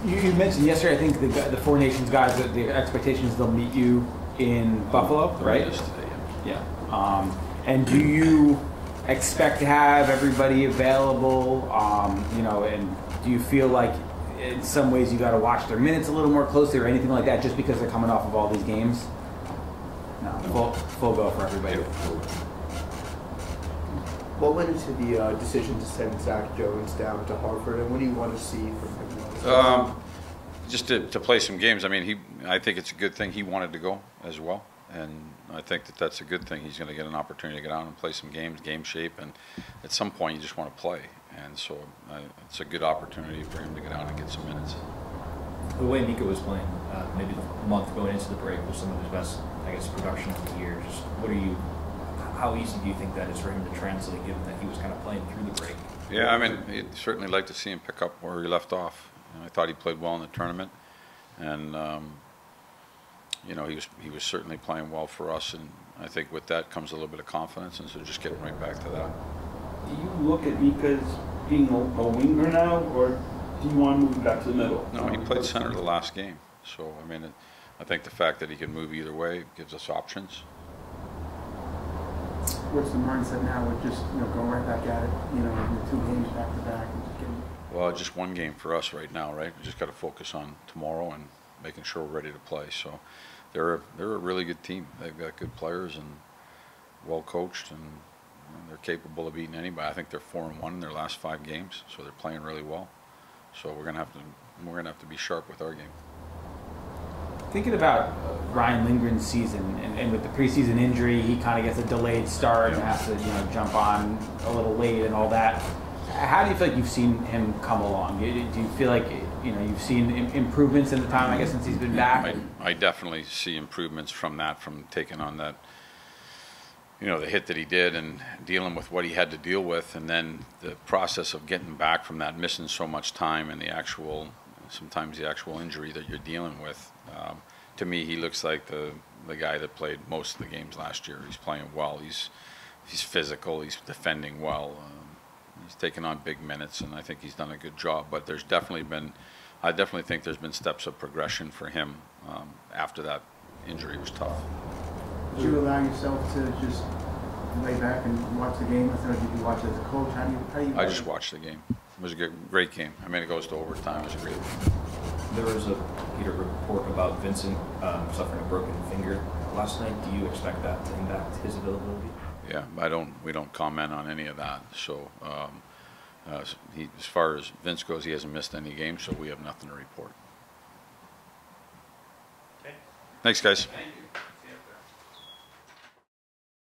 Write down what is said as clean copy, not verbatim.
You mentioned yesterday, I think the Four Nations guys, the expectations they'll meet you in Buffalo, right? Yesterday, yeah. And do you expect to have everybody available? You know, and do you feel like in some ways you got to watch their minutes a little more closely or anything like that, just because they're coming off of all these games? No, full go for everybody. What went into the decision to send Zach Jones down to Hartford, and what do you want to see from him? Just to play some games. I mean, I think it's a good thing he wanted to go as well, and I think that's a good thing. He's going to get an opportunity to get out and play some games, game shape, and at some point you just want to play, and so it's a good opportunity for him to get out and get some minutes. The way Mika was playing, maybe the month going into the break was some of his best, I guess, production of the year. Just how easy do you think that is for him to translate, given that he was kind of playing through the break? Yeah, I mean, you'd certainly like to see him pick up where he left off. And I thought he played well in the tournament, and you know, he was certainly playing well for us. And I think with that comes a little bit of confidence, and so just getting right back to that. Do you look at Mika as being a winger now, or do you want to move back to the middle? No, he played center the last game, so I mean, I think the fact that he can move either way gives us options. What's the mindset now with just going right back at it, the 2 games back to back and just getting... Well, just one game for us right now, right? We just got to focus on tomorrow and making sure we're ready to play. So they're a really good team. They've got good players and well coached, and they're capable of beating anybody. I think they're 4-1 in their last 5 games, so they're playing really well. So we're gonna have to be sharp with our game. Thinking about Ryan Lindgren's season, and with the preseason injury, he kind of gets a delayed start and has to jump on a little late and all that. How do you feel like you've seen him come along? Do you feel like you've seen improvements in the time, I guess, since he's been back? I definitely see improvements from taking on that, the hit that he did and dealing with what he had to deal with, and then the process of getting back from that, missing so much time, and sometimes the actual injury that you're dealing with. To me, he looks like the guy that played most of the games last year. He's playing well. He's physical. He's defending well. He's taken on big minutes, and I think he's done a good job. But I definitely think there's been steps of progression for him after that injury was tough. Did you allow yourself to just lay back and watch the game, or did you watch it as a coach? How do you I just watched the game. It was a great game. I mean, it goes to overtime. It was a great game. There was a report about Vincent suffering a broken finger last night. Do you expect that to impact his availability? Yeah, we don't comment on any of that. So as far as Vince goes, he hasn't missed any games, so we have nothing to report. Okay. Thanks, guys. Thank you.